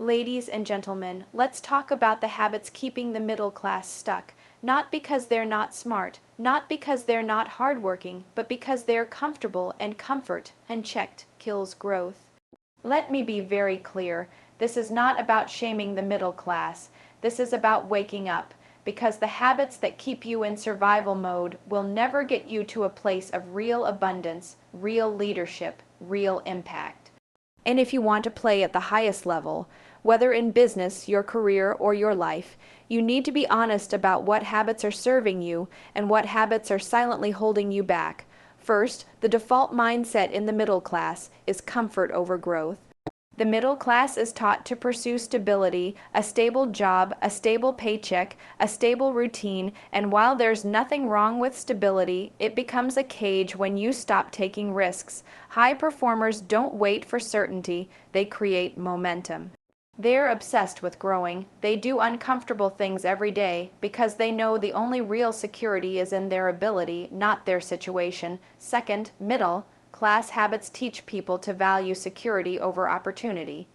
Ladies and gentlemen, let's talk about the habits keeping the middle class stuck. Not because they're not smart, not because they're not hardworking, but because they're comfortable, and comfort, unchecked, kills growth. Let me be very clear. This is not about shaming the middle class. This is about waking up, because the habits that keep you in survival mode will never get you to a place of real abundance, real leadership, real impact. And if you want to play at the highest level, whether in business, your career, or your life, you need to be honest about what habits are serving you and what habits are silently holding you back. First, the default mindset in the middle class is comfort over growth. The middle class is taught to pursue stability, a stable job, a stable paycheck, a stable routine, and while there's nothing wrong with stability, it becomes a cage when you stop taking risks. High performers don't wait for certainty, they create momentum. They're obsessed with growing. They do uncomfortable things every day because they know the only real security is in their ability, not their situation. Second, middle class habits teach people to value security over opportunity.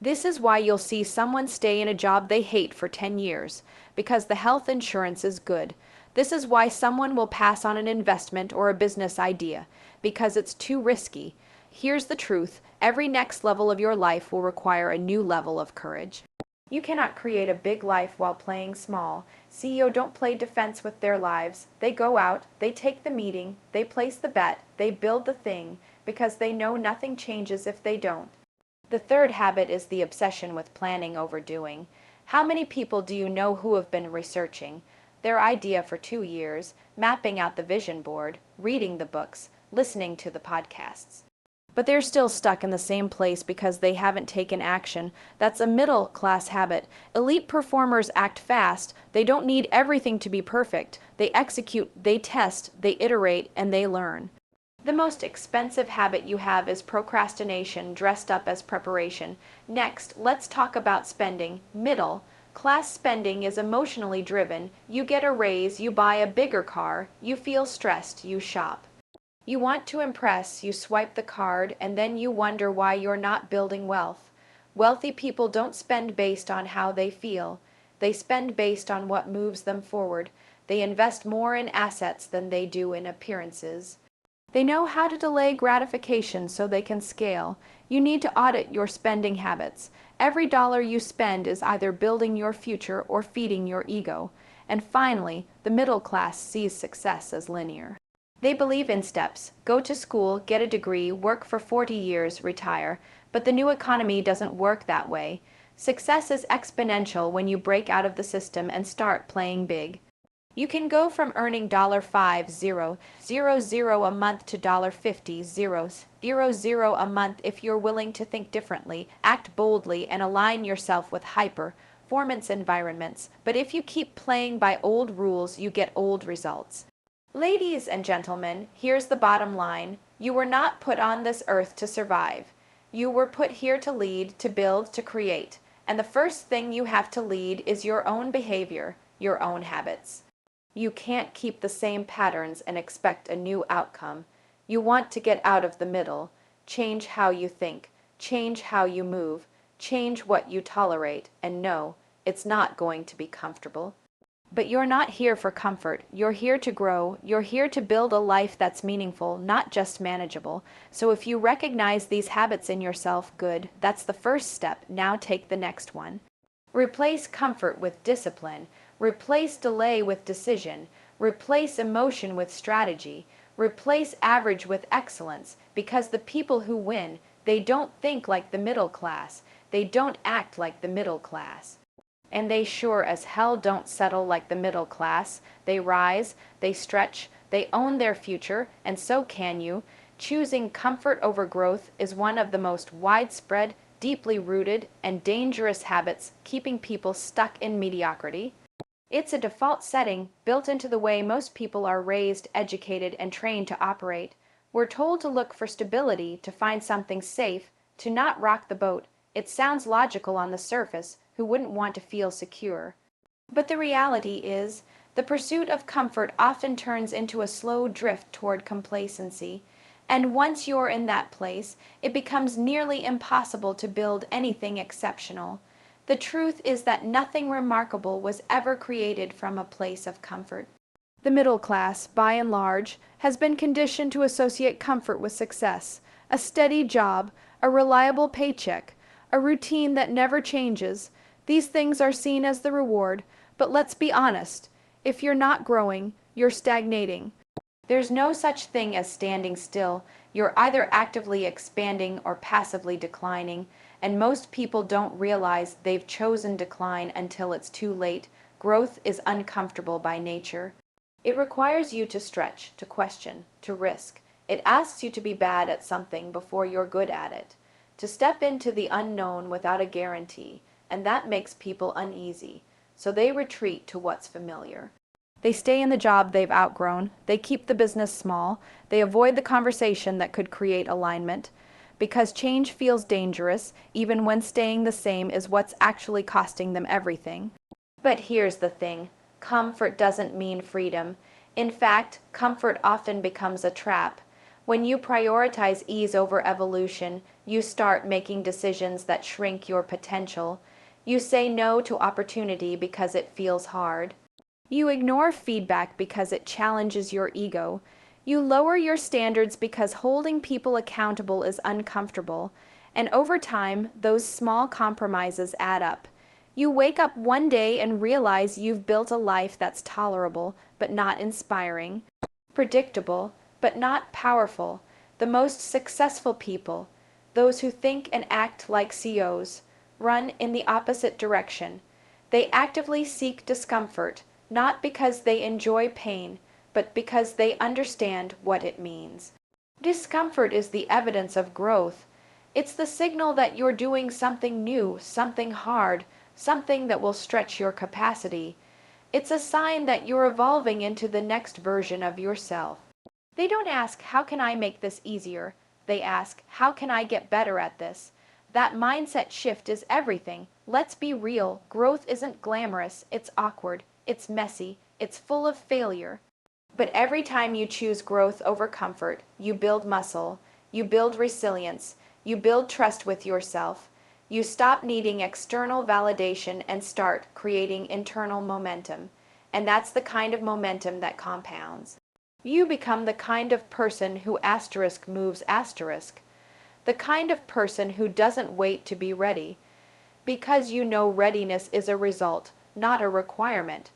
This is why you'll see someone stay in a job they hate for 10 years, because the health insurance is good. This is why someone will pass on an investment or a business idea, because it's too risky. Here's the truth, every next level of your life will require a new level of courage. You cannot create a big life while playing small. CEO don't play defense with their lives. They go out, they take the meeting, they place the bet, they build the thing, because they know nothing changes if they don't. The third habit is the obsession with planning over doing. How many people do you know who have been researching their idea for 2 years, mapping out the vision board, reading the books, listening to the podcasts? But they're still stuck in the same place because they haven't taken action. That's a middle class habit. Elite performers act fast. They don't need everything to be perfect. They execute, they test, they iterate, and they learn. The most expensive habit you have is procrastination dressed up as preparation. Next, let's talk about spending. Middle class spending is emotionally driven. You get a raise, you buy a bigger car, you feel stressed, you shop. You want to impress, you swipe the card, and then you wonder why you're not building wealth. Wealthy people don't spend based on how they feel. They spend based on what moves them forward. They invest more in assets than they do in appearances. They know how to delay gratification so they can scale. You need to audit your spending habits. Every dollar you spend is either building your future or feeding your ego. And finally, the middle class sees success as linear. They believe in steps. Go to school, get a degree, work for 40 years, retire. But the new economy doesn't work that way. Success is exponential when you break out of the system and start playing big. You can go from earning $5,000 a month to $50,000 a month if you're willing to think differently, act boldly, and align yourself with high-performance environments. But if you keep playing by old rules, you get old results. Ladies and gentlemen, here's the bottom line. You were not put on this earth to survive. You were put here to lead, to build, to create. And the first thing you have to lead is your own behavior, your own habits. You can't keep the same patterns and expect a new outcome. You want to get out of the middle. Change how you think. Change how you move. Change what you tolerate. And no, it's not going to be comfortable. But you're not here for comfort. You're here to grow. You're here to build a life that's meaningful, not just manageable. So if you recognize these habits in yourself, good. That's the first step. Now take the next one. Replace comfort with discipline. Replace delay with decision. Replace emotion with strategy. Replace average with excellence, because the people who win, they don't think like the middle class. They don't act like the middle class. And they sure as hell don't settle like the middle class. They rise, they stretch, they own their future, and so can you. Choosing comfort over growth is one of the most widespread, deeply rooted, and dangerous habits keeping people stuck in mediocrity. It's a default setting built into the way most people are raised, educated, and trained to operate. We're told to look for stability, to find something safe, to not rock the boat. It sounds logical on the surface. Who wouldn't want to feel secure? But the reality is, the pursuit of comfort often turns into a slow drift toward complacency. And once you're in that place, it becomes nearly impossible to build anything exceptional. The truth is that nothing remarkable was ever created from a place of comfort. The middle class, by and large, has been conditioned to associate comfort with success, a steady job, a reliable paycheck, a routine that never changes. These things are seen as the reward, but let's be honest. If you're not growing, you're stagnating. There's no such thing as standing still. You're either actively expanding or passively declining, and most people don't realize they've chosen decline until it's too late. Growth is uncomfortable by nature. It requires you to stretch, to question, to risk. It asks you to be bad at something before you're good at it, to step into the unknown without a guarantee, and that makes people uneasy, so they retreat to what's familiar. They stay in the job they've outgrown, they keep the business small, they avoid the conversation that could create alignment, because change feels dangerous, even when staying the same is what's actually costing them everything. But here's the thing. Comfort doesn't mean freedom. In fact, comfort often becomes a trap. When you prioritize ease over evolution, you start making decisions that shrink your potential. You say no to opportunity because it feels hard. You ignore feedback because it challenges your ego. You lower your standards because holding people accountable is uncomfortable. And over time, those small compromises add up. You wake up one day and realize you've built a life that's tolerable, but not inspiring, predictable, but not powerful. The most successful people, those who think and act like CEOs, run in the opposite direction. They actively seek discomfort, not because they enjoy pain, but because they understand what it means. Discomfort is the evidence of growth. It's the signal that you're doing something new, something hard, something that will stretch your capacity. It's a sign that you're evolving into the next version of yourself. They don't ask, how can I make this easier? They ask, how can I get better at this? That mindset shift is everything. Let's be real. Growth isn't glamorous. It's awkward. It's messy. It's full of failure. But every time you choose growth over comfort, you build muscle. You build resilience. You build trust with yourself. You stop needing external validation and start creating internal momentum. And that's the kind of momentum that compounds. You become the kind of person who asterisk moves asterisk. The kind of person who doesn't wait to be ready. Because you know readiness is a result, not a requirement.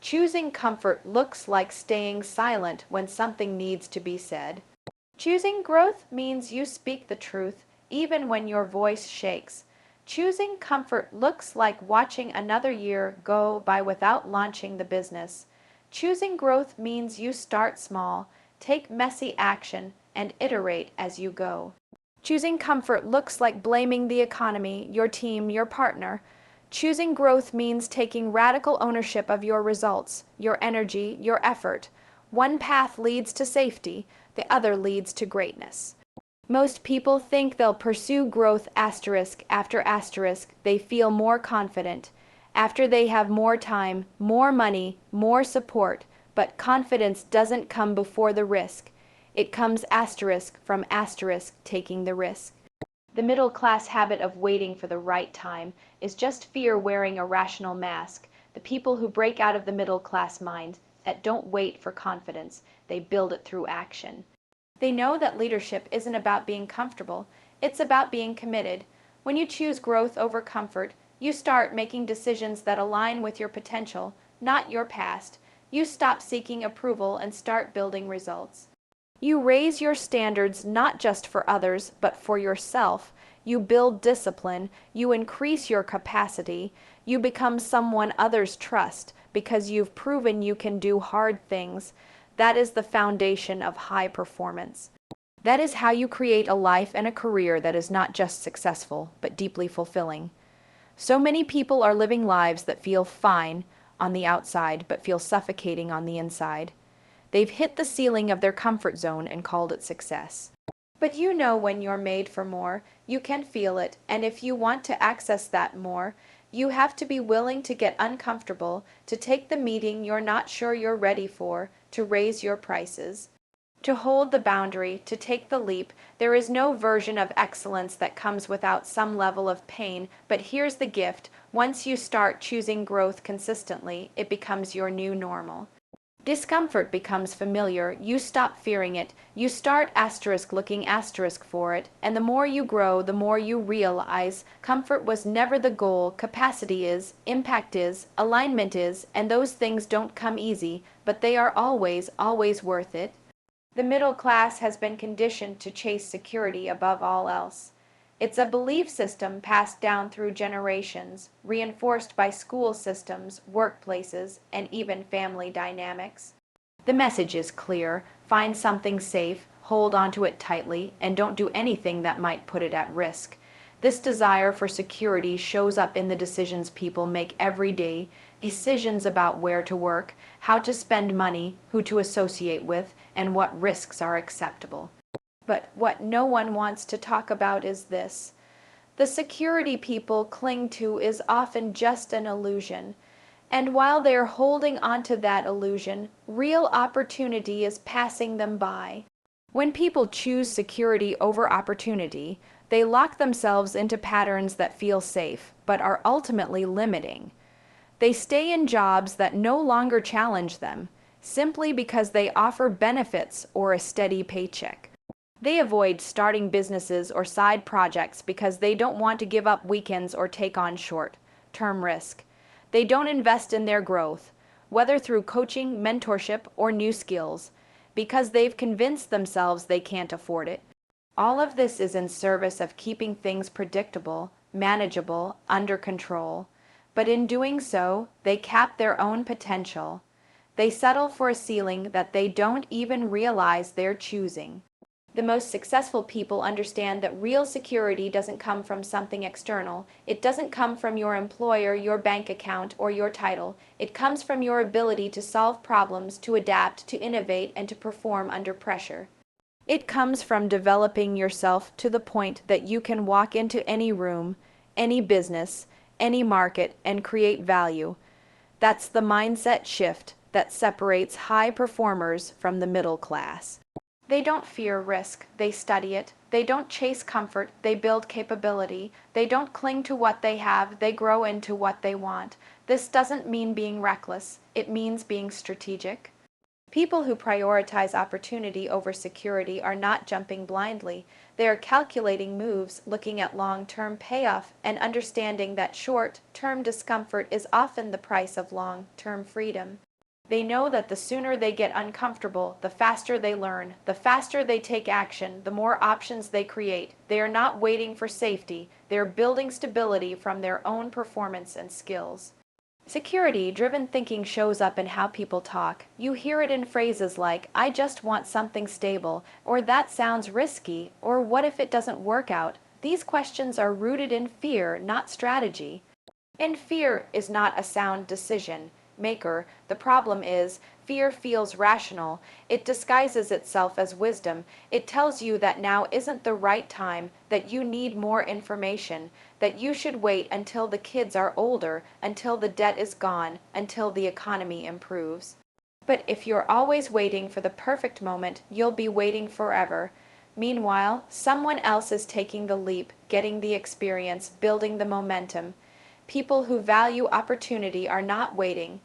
Choosing comfort looks like staying silent when something needs to be said. Choosing growth means you speak the truth, even when your voice shakes. Choosing comfort looks like watching another year go by without launching the business. Choosing growth means you start small, take messy action, and iterate as you go. Choosing comfort looks like blaming the economy, your team, your partner. Choosing growth means taking radical ownership of your results, your energy, your effort. One path leads to safety, the other leads to greatness. Most people think they'll pursue growth asterisk after asterisk. They feel more confident after they have more time, more money, more support, but confidence doesn't come before the risk. It comes asterisk from asterisk taking the risk. The middle class habit of waiting for the right time is just fear wearing a rational mask. The people who break out of the middle class mind that don't wait for confidence, they build it through action. They know that leadership isn't about being comfortable, it's about being committed. When you choose growth over comfort, you start making decisions that align with your potential, not your past. You stop seeking approval and start building results. You raise your standards not just for others, but for yourself. You build discipline, you increase your capacity, you become someone others trust because you've proven you can do hard things. That is the foundation of high performance. That is how you create a life and a career that is not just successful, but deeply fulfilling. So many people are living lives that feel fine on the outside, but feel suffocating on the inside. They've hit the ceiling of their comfort zone and called it success. But you know when you're made for more, you can feel it, and if you want to access that more, you have to be willing to get uncomfortable, to take the meeting you're not sure you're ready for, to raise your prices. To hold the boundary, to take the leap, there is no version of excellence that comes without some level of pain, but here's the gift: once you start choosing growth consistently, it becomes your new normal. Discomfort becomes familiar, you stop fearing it, you start looking for it, and the more you grow, the more you realize comfort was never the goal, capacity is, impact is, alignment is, and those things don't come easy, but they are always, always worth it. The middle class has been conditioned to chase security above all else. It's a belief system passed down through generations, reinforced by school systems, workplaces, and even family dynamics. The message is clear: find something safe, hold onto it tightly, and don't do anything that might put it at risk. This desire for security shows up in the decisions people make every day, decisions about where to work, how to spend money, who to associate with, and what risks are acceptable. But what no one wants to talk about is this: the security people cling to is often just an illusion. And while they're holding onto that illusion, real opportunity is passing them by. When people choose security over opportunity, they lock themselves into patterns that feel safe, but are ultimately limiting. They stay in jobs that no longer challenge them, simply because they offer benefits or a steady paycheck. They avoid starting businesses or side projects because they don't want to give up weekends or take on short-term risk. They don't invest in their growth, whether through coaching, mentorship, or new skills, because they've convinced themselves they can't afford it. All of this is in service of keeping things predictable, manageable, under control. But in doing so, they cap their own potential. They settle for a ceiling that they don't even realize they're choosing. The most successful people understand that real security doesn't come from something external. It doesn't come from your employer, your bank account, or your title. It comes from your ability to solve problems, to adapt, to innovate, and to perform under pressure. It comes from developing yourself to the point that you can walk into any room, any business, any market, and create value. That's the mindset shift that separates high performers from the middle class. They don't fear risk, they study it. They don't chase comfort, they build capability. They don't cling to what they have, they grow into what they want. This doesn't mean being reckless, it means being strategic. People who prioritize opportunity over security are not jumping blindly. They are calculating moves, looking at long-term payoff, and understanding that short-term discomfort is often the price of long-term freedom. They know that the sooner they get uncomfortable, the faster they learn, the faster they take action, the more options they create. They are not waiting for safety, they are building stability from their own performance and skills. Security-driven thinking shows up in how people talk. You hear it in phrases like, "I just want something stable," or "that sounds risky," or "what if it doesn't work out?" These questions are rooted in fear, not strategy. And fear is not a sound decision maker. The problem is, fear feels rational. It disguises itself as wisdom. It tells you that now isn't the right time, that you need more information, that you should wait until the kids are older, until the debt is gone, until the economy improves. But if you're always waiting for the perfect moment, you'll be waiting forever. Meanwhile, someone else is taking the leap, getting the experience, building the momentum. People who value opportunity are not waiting.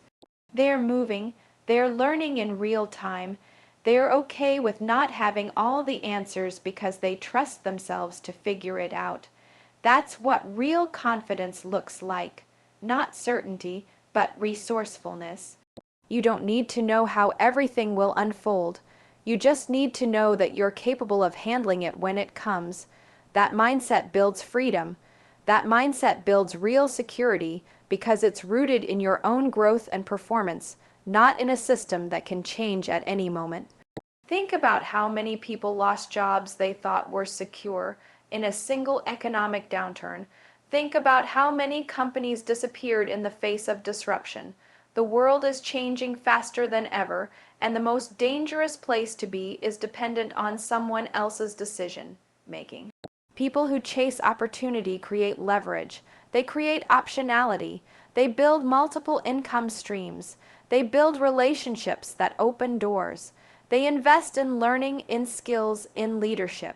They're moving, they're learning in real time. They're okay with not having all the answers because they trust themselves to figure it out. That's what real confidence looks like. Not certainty, but resourcefulness. You don't need to know how everything will unfold. You just need to know that you're capable of handling it when it comes. That mindset builds freedom. That mindset builds real security because it's rooted in your own growth and performance, not in a system that can change at any moment. Think about how many people lost jobs they thought were secure in a single economic downturn. Think about how many companies disappeared in the face of disruption. The world is changing faster than ever, and the most dangerous place to be is dependent on someone else's decision making. People who chase opportunity create leverage. They create optionality. They build multiple income streams. They build relationships that open doors. They invest in learning, in skills, in leadership.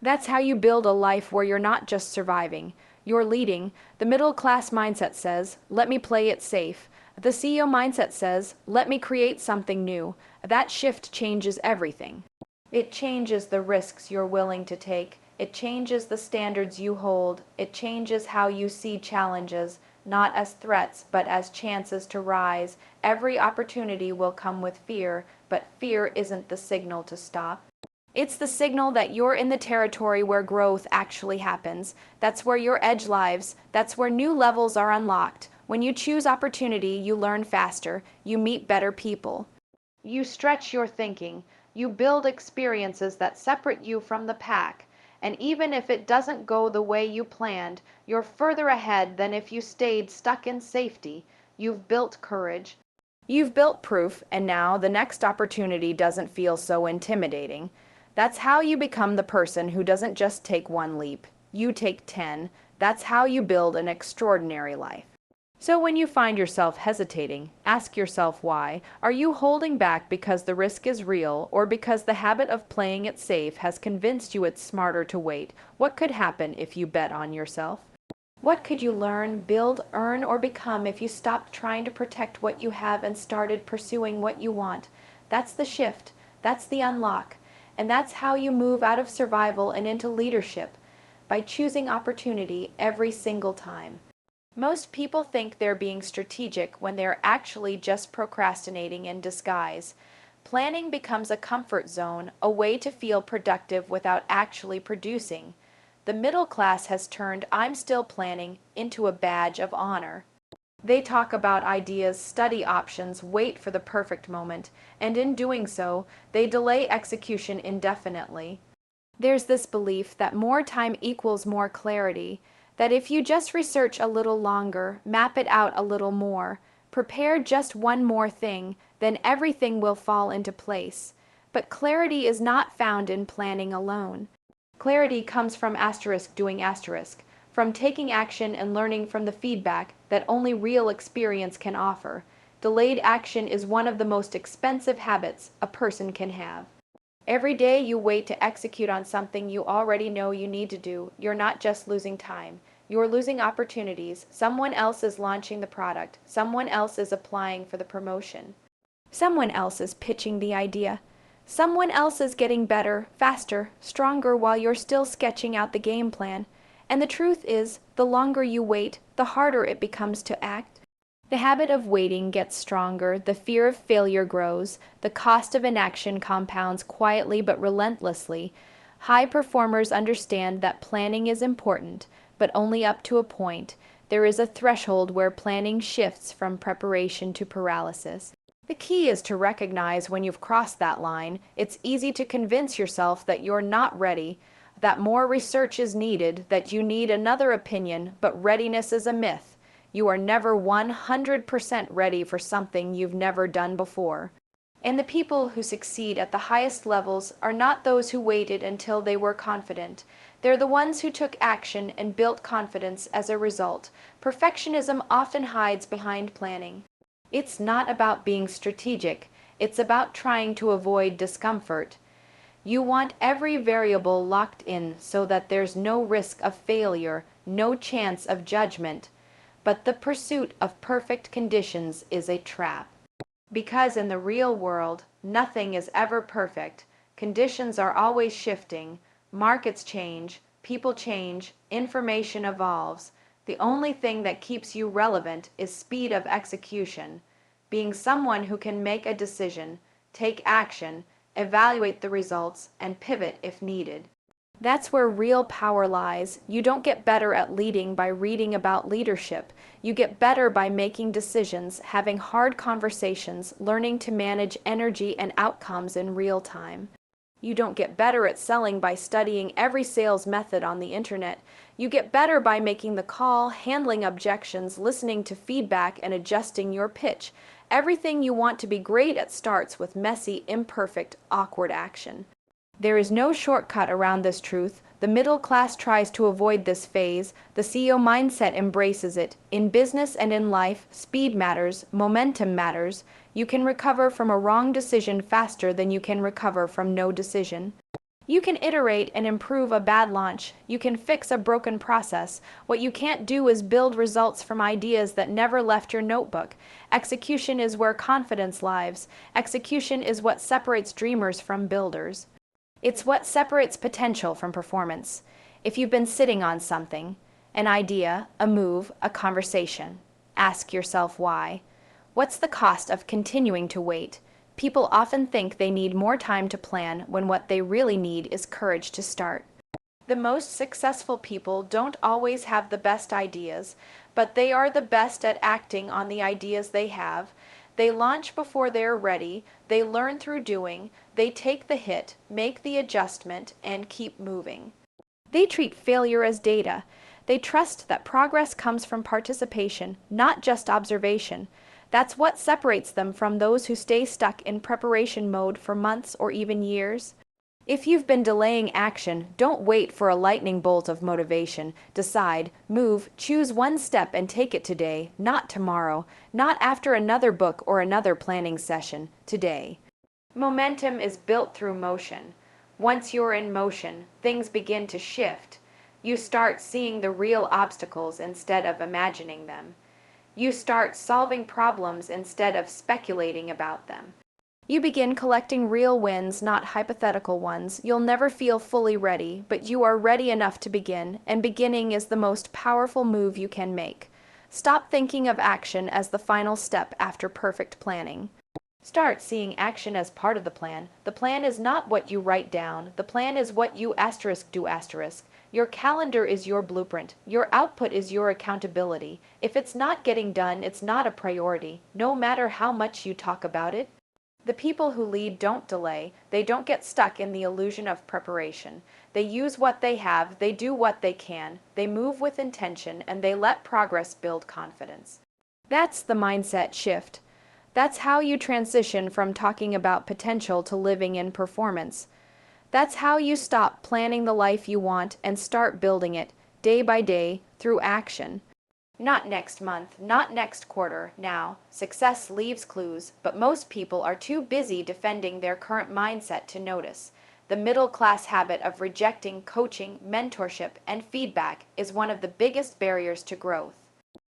That's how you build a life where you're not just surviving, you're leading. The middle class mindset says, let me play it safe. The CEO mindset says, let me create something new. That shift changes everything. It changes the risks you're willing to take. It changes the standards you hold. It changes how you see challenges, not as threats, but as chances to rise. Every opportunity will come with fear, but fear isn't the signal to stop. It's the signal that you're in the territory where growth actually happens. That's where your edge lives. That's where new levels are unlocked. When you choose opportunity, you learn faster. You meet better people. You stretch your thinking. You build experiences that separate you from the pack. And even if it doesn't go the way you planned, you're further ahead than if you stayed stuck in safety. You've built courage. You've built proof, and now the next opportunity doesn't feel so intimidating. That's how you become the person who doesn't just take one leap. You take 10. That's how you build an extraordinary life. So when you find yourself hesitating, ask yourself why. Are you holding back because the risk is real, or because the habit of playing it safe has convinced you it's smarter to wait? What could happen if you bet on yourself? What could you learn, build, earn, or become if you stopped trying to protect what you have and started pursuing what you want? That's the shift. That's the unlock. And that's how you move out of survival and into leadership, by choosing opportunity every single time. Most people think they're being strategic when they're actually just procrastinating in disguise. Planning becomes a comfort zone, a way to feel productive without actually producing. The middle class has turned "I'm still planning" into a badge of honor. They talk about ideas, study options, wait for the perfect moment, and in doing so, they delay execution indefinitely. There's this belief that more time equals more clarity, that if you just research a little longer, map it out a little more, prepare just one more thing, then everything will fall into place. But clarity is not found in planning alone. Clarity comes from doing from taking action and learning from the feedback that only real experience can offer. Delayed action is one of the most expensive habits a person can have. Every day you wait to execute on something you already know you need to do, you're not just losing time. You're losing opportunities. Someone else is launching the product. Someone else is applying for the promotion. Someone else is pitching the idea. Someone else is getting better, faster, stronger while you're still sketching out the game plan. And the truth is, the longer you wait, the harder it becomes to act. The habit of waiting gets stronger, the fear of failure grows, the cost of inaction compounds quietly but relentlessly. High performers understand that planning is important, but only up to a point. There is a threshold where planning shifts from preparation to paralysis. The key is to recognize when you've crossed that line. It's easy to convince yourself that you're not ready, that more research is needed, that you need another opinion, but readiness is a myth. You are never 100% ready for something you've never done before. And the people who succeed at the highest levels are not those who waited until they were confident. They're the ones who took action and built confidence as a result. Perfectionism often hides behind planning. It's not about being strategic. It's about trying to avoid discomfort. You want every variable locked in so that there's no risk of failure, no chance of judgment. But the pursuit of perfect conditions is a trap. Because in the real world, nothing is ever perfect. Conditions are always shifting. Markets change, people change, information evolves. The only thing that keeps you relevant is speed of execution. Being someone who can make a decision, take action, evaluate the results, and pivot if needed. That's where real power lies. You don't get better at leading by reading about leadership. You get better by making decisions, having hard conversations, learning to manage energy and outcomes in real time. You don't get better at selling by studying every sales method on the internet. You get better by making the call, handling objections, listening to feedback, and adjusting your pitch. Everything you want to be great at starts with messy, imperfect, awkward action. There is no shortcut around this truth. The middle class tries to avoid this phase. The CEO mindset embraces it. In business and in life, speed matters, momentum matters. You can recover from a wrong decision faster than you can recover from no decision. You can iterate and improve a bad launch. You can fix a broken process. What you can't do is build results from ideas that never left your notebook. Execution is where confidence lives. Execution is what separates dreamers from builders. It's what separates potential from performance. If you've been sitting on something, an idea, a move, a conversation, ask yourself why. What's the cost of continuing to wait? People often think they need more time to plan when what they really need is courage to start. The most successful people don't always have the best ideas, but they are the best at acting on the ideas they have. They launch before they're ready, they learn through doing, they take the hit, make the adjustment, and keep moving. They treat failure as data. They trust that progress comes from participation, not just observation. That's what separates them from those who stay stuck in preparation mode for months or even years. If you've been delaying action, don't wait for a lightning bolt of motivation. Decide, move, choose one step and take it today, not tomorrow, not after another book or another planning session, today. Momentum is built through motion. Once you're in motion, things begin to shift. You start seeing the real obstacles instead of imagining them. You start solving problems instead of speculating about them. You begin collecting real wins, not hypothetical ones. You'll never feel fully ready, but you are ready enough to begin, and beginning is the most powerful move you can make. Stop thinking of action as the final step after perfect planning. Start seeing action as part of the plan. The plan is not what you write down. The plan is what you do. Your calendar is your blueprint. Your output is your accountability. If it's not getting done, it's not a priority, no matter how much you talk about it. The people who lead don't delay. They don't get stuck in the illusion of preparation. They use what they have, they do what they can, they move with intention, and they let progress build confidence. That's the mindset shift. That's how you transition from talking about potential to living in performance. That's how you stop planning the life you want and start building it, day by day, through action. Not next month, not next quarter, now. Success leaves clues, but most people are too busy defending their current mindset to notice. The middle-class habit of rejecting coaching, mentorship, and feedback is one of the biggest barriers to growth.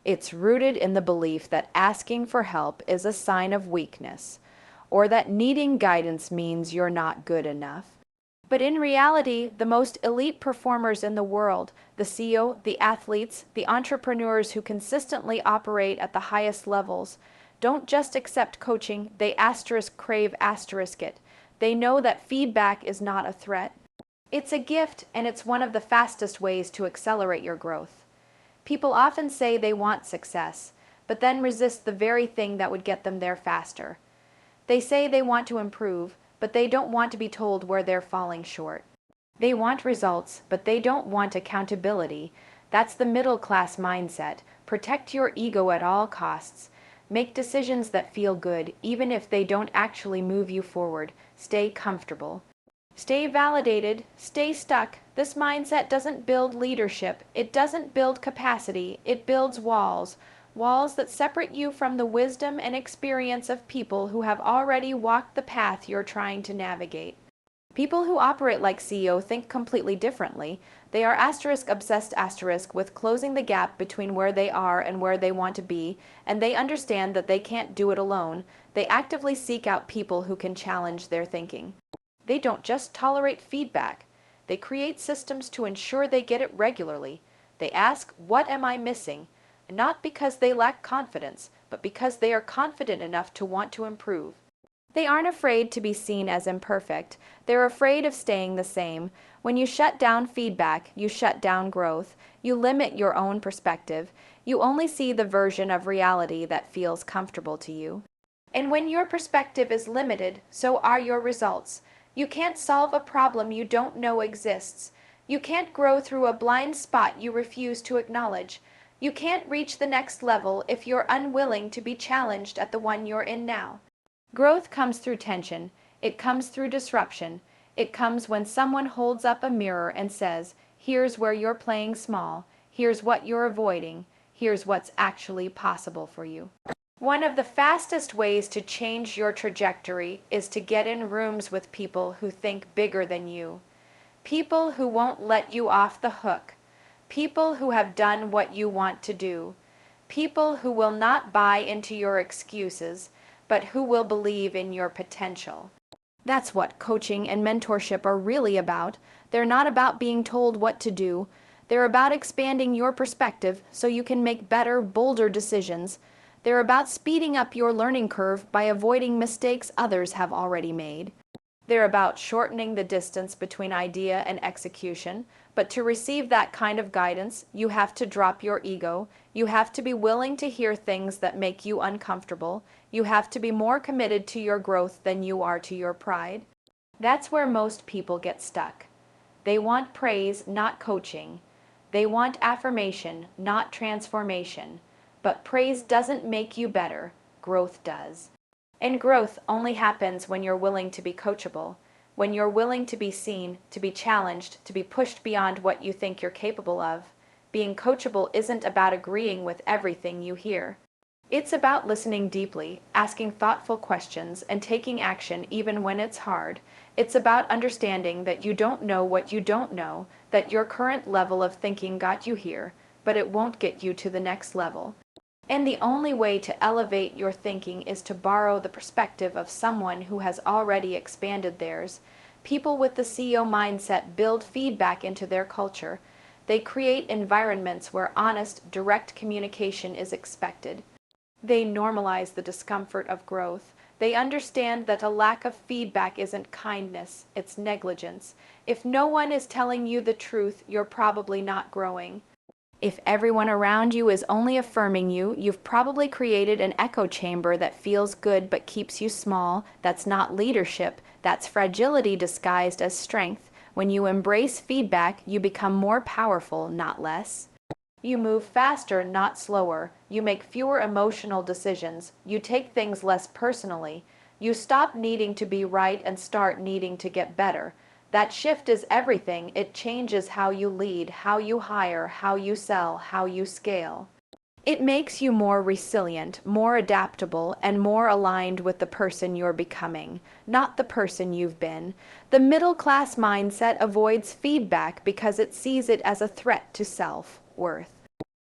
It's rooted in the belief that asking for help is a sign of weakness, or that needing guidance means you're not good enough. But in reality, the most elite performers in the world, the CEO, the athletes, the entrepreneurs who consistently operate at the highest levels, don't just accept coaching, they crave it. They know that feedback is not a threat. It's a gift, and it's one of the fastest ways to accelerate your growth. People often say they want success, but then resist the very thing that would get them there faster. They say they want to improve, but they don't want to be told where they're falling short. They want results, but they don't want accountability. That's the middle-class mindset. Protect your ego at all costs. Make decisions that feel good, even if they don't actually move you forward. Stay comfortable. Stay validated. Stay stuck. This mindset doesn't build leadership. It doesn't build capacity. It builds walls. Walls that separate you from the wisdom and experience of people who have already walked the path you're trying to navigate. People who operate like CEO think completely differently. They are obsessed with closing the gap between where they are and where they want to be, and they understand that they can't do it alone. They actively seek out people who can challenge their thinking. They don't just tolerate feedback. They create systems to ensure they get it regularly. They ask, "What am I missing?" Not because they lack confidence, but because they are confident enough to want to improve. They aren't afraid to be seen as imperfect. They're afraid of staying the same. When you shut down feedback, you shut down growth. You limit your own perspective. You only see the version of reality that feels comfortable to you. And when your perspective is limited, so are your results. You can't solve a problem you don't know exists. You can't grow through a blind spot you refuse to acknowledge. You can't reach the next level if you're unwilling to be challenged at the one you're in now. Growth comes through tension. It comes through disruption. It comes when someone holds up a mirror and says, "Here's where you're playing small, here's what you're avoiding, here's what's actually possible for you." One of the fastest ways to change your trajectory is to get in rooms with people who think bigger than you. People who won't let you off the hook. People who have done what you want to do. People who will not buy into your excuses, but who will believe in your potential. That's what coaching and mentorship are really about. They're not about being told what to do. They're about expanding your perspective so you can make better, bolder decisions. They're about speeding up your learning curve by avoiding mistakes others have already made. They're about shortening the distance between idea and execution, but to receive that kind of guidance, you have to drop your ego, you have to be willing to hear things that make you uncomfortable, you have to be more committed to your growth than you are to your pride. That's where most people get stuck. They want praise, not coaching. They want affirmation, not transformation. But praise doesn't make you better, growth does. And growth only happens when you're willing to be coachable, when you're willing to be seen, to be challenged, to be pushed beyond what you think you're capable of. Being coachable isn't about agreeing with everything you hear. It's about listening deeply, asking thoughtful questions, and taking action even when it's hard. It's about understanding that you don't know what you don't know, that your current level of thinking got you here, but it won't get you to the next level. And the only way to elevate your thinking is to borrow the perspective of someone who has already expanded theirs. People with the CEO mindset build feedback into their culture. They create environments where honest, direct communication is expected. They normalize the discomfort of growth. They understand that a lack of feedback isn't kindness, it's negligence. If no one is telling you the truth, you're probably not growing. If everyone around you is only affirming you, you've probably created an echo chamber that feels good but keeps you small. That's not leadership. That's fragility disguised as strength. When you embrace feedback, you become more powerful, not less. You move faster, not slower. You make fewer emotional decisions. You take things less personally. You stop needing to be right and start needing to get better. That shift is everything. It changes how you lead, how you hire, how you sell, how you scale. It makes you more resilient, more adaptable, and more aligned with the person you're becoming, not the person you've been. The middle-class mindset avoids feedback because it sees it as a threat to self-worth.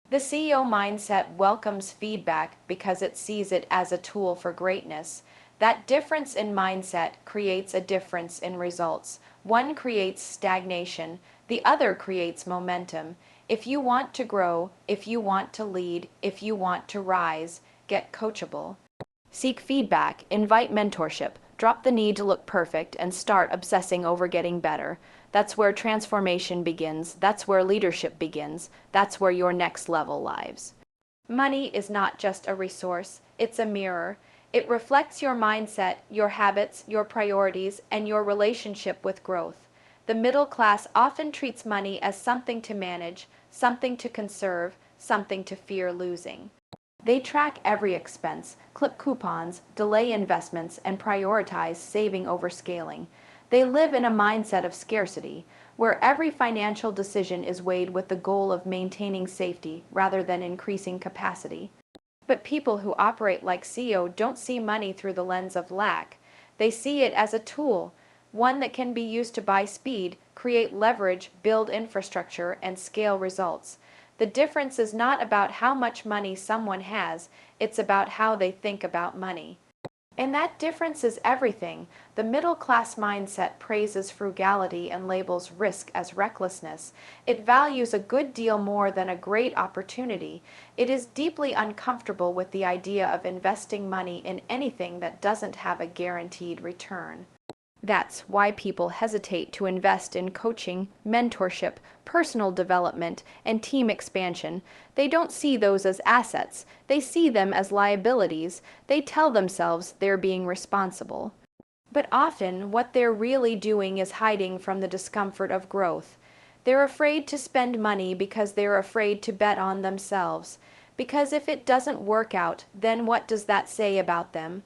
The CEO mindset welcomes feedback because it sees it as a tool for greatness. That difference in mindset creates a difference in results. One creates stagnation, the other creates momentum. If you want to grow, if you want to lead, if you want to rise, get coachable. Seek feedback, invite mentorship, drop the need to look perfect, and start obsessing over getting better. That's where transformation begins. That's where leadership begins. That's where your next level lives. Money is not just a resource, it's a mirror. It reflects your mindset, your habits, your priorities, and your relationship with growth. The middle class often treats money as something to manage, something to conserve, something to fear losing. They track every expense, clip coupons, delay investments, and prioritize saving over scaling. They live in a mindset of scarcity, where every financial decision is weighed with the goal of maintaining safety rather than increasing capacity. But people who operate like CEO don't see money through the lens of lack. They see it as a tool, one that can be used to buy speed, create leverage, build infrastructure, and scale results. The difference is not about how much money someone has, it's about how they think about money. And that difference is everything. The middle-class mindset praises frugality and labels risk as recklessness. It values a good deal more than a great opportunity. It is deeply uncomfortable with the idea of investing money in anything that doesn't have a guaranteed return. That's why people hesitate to invest in coaching, mentorship, personal development, and team expansion. They don't see those as assets. They see them as liabilities. They tell themselves they're being responsible. But often, what they're really doing is hiding from the discomfort of growth. They're afraid to spend money because they're afraid to bet on themselves. Because if it doesn't work out, then what does that say about them?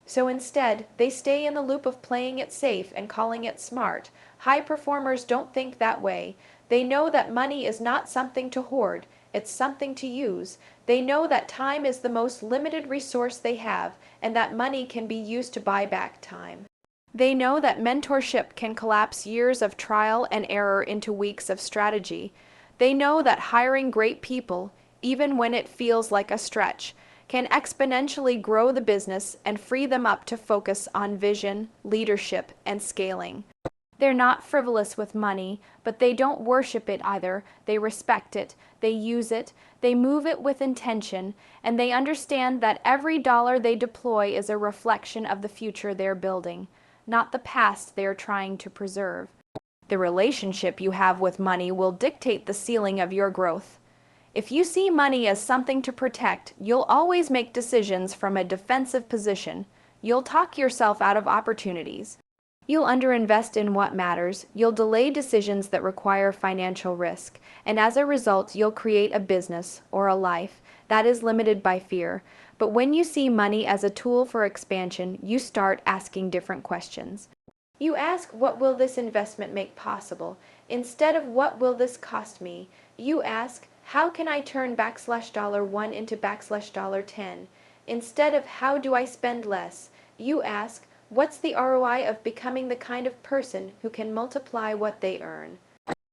So instead, they stay in the loop of playing it safe and calling it smart. High performers don't think that way. They know that money is not something to hoard, it's something to use. They know that time is the most limited resource they have, and that money can be used to buy back time. They know that mentorship can collapse years of trial and error into weeks of strategy. They know that hiring great people, even when it feels like a stretch, can exponentially grow the business and free them up to focus on vision, leadership, and scaling. They're not frivolous with money, but they don't worship it either. They respect it, they use it, they move it with intention, and they understand that every dollar they deploy is a reflection of the future they're building, not the past they're trying to preserve. The relationship you have with money will dictate the ceiling of your growth. If you see money as something to protect, you'll always make decisions from a defensive position. You'll talk yourself out of opportunities. You'll underinvest in what matters. You'll delay decisions that require financial risk. And as a result, you'll create a business or a life that is limited by fear. But when you see money as a tool for expansion, you start asking different questions. You ask, what will this investment make possible? Instead of what will this cost me, you ask, how can I turn $1 into $10? Instead of how do I spend less, you ask, what's the ROI of becoming the kind of person who can multiply what they earn?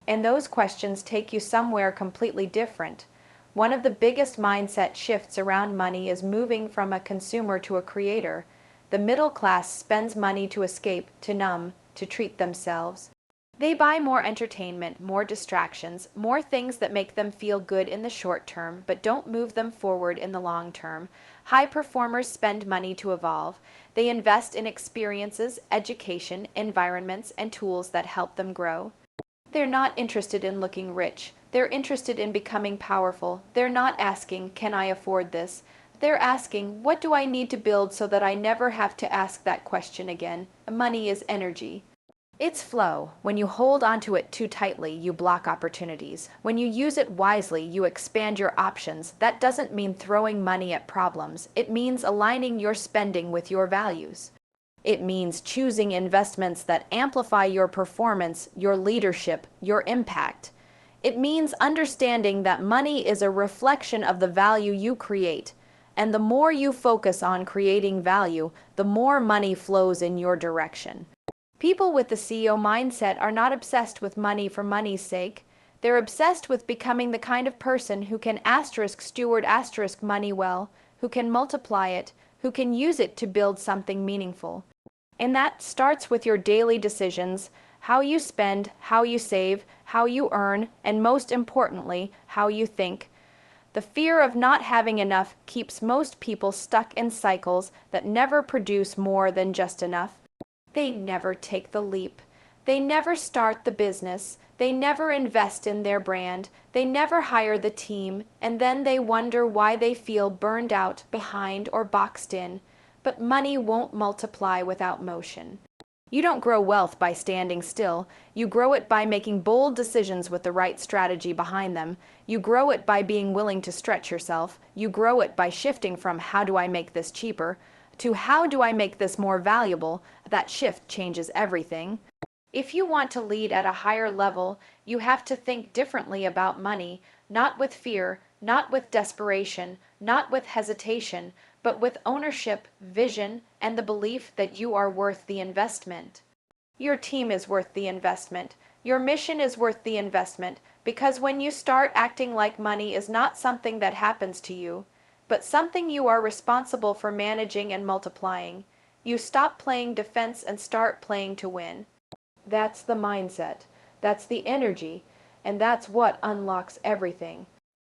And those questions take you somewhere completely different. One of the biggest mindset shifts around money is moving from a consumer to a creator. The middle class spends money to escape, to numb, to treat themselves. They buy more entertainment, more distractions, more things that make them feel good in the short term, but don't move them forward in the long term. High performers spend money to evolve. They invest in experiences, education, environments, and tools that help them grow. They're not interested in looking rich. They're interested in becoming powerful. They're not asking, can I afford this? They're asking, what do I need to build so that I never have to ask that question again? Money is energy. It's flow. When you hold onto it too tightly, you block opportunities. When you use it wisely, you expand your options. That doesn't mean throwing money at problems. It means aligning your spending with your values. It means choosing investments that amplify your performance, your leadership, your impact. It means understanding that money is a reflection of the value you create. And the more you focus on creating value, the more money flows in your direction. People with the CEO mindset are not obsessed with money for money's sake. They're obsessed with becoming the kind of person who can steward money well, who can multiply it, who can use it to build something meaningful. And that starts with your daily decisions, how you spend, how you save, how you earn, and most importantly, how you think. The fear of not having enough keeps most people stuck in cycles that never produce more than just enough. They never take the leap. They never start the business. They never invest in their brand. They never hire the team, and then they wonder why they feel burned out, behind, or boxed in. But money won't multiply without motion. You don't grow wealth by standing still. You grow it by making bold decisions with the right strategy behind them. You grow it by being willing to stretch yourself. You grow it by shifting from how do I make this cheaper to how do I make this more valuable. That shift changes everything. If you want to lead at a higher level, you have to think differently about money, not with fear, not with desperation, not with hesitation, but with ownership, vision, and the belief that you are worth the investment. Your team is worth the investment. Your mission is worth the investment, because when you start acting like money is not something that happens to you, but something you are responsible for managing and multiplying, you stop playing defense and start playing to win. That's the mindset, that's the energy, and that's what unlocks everything.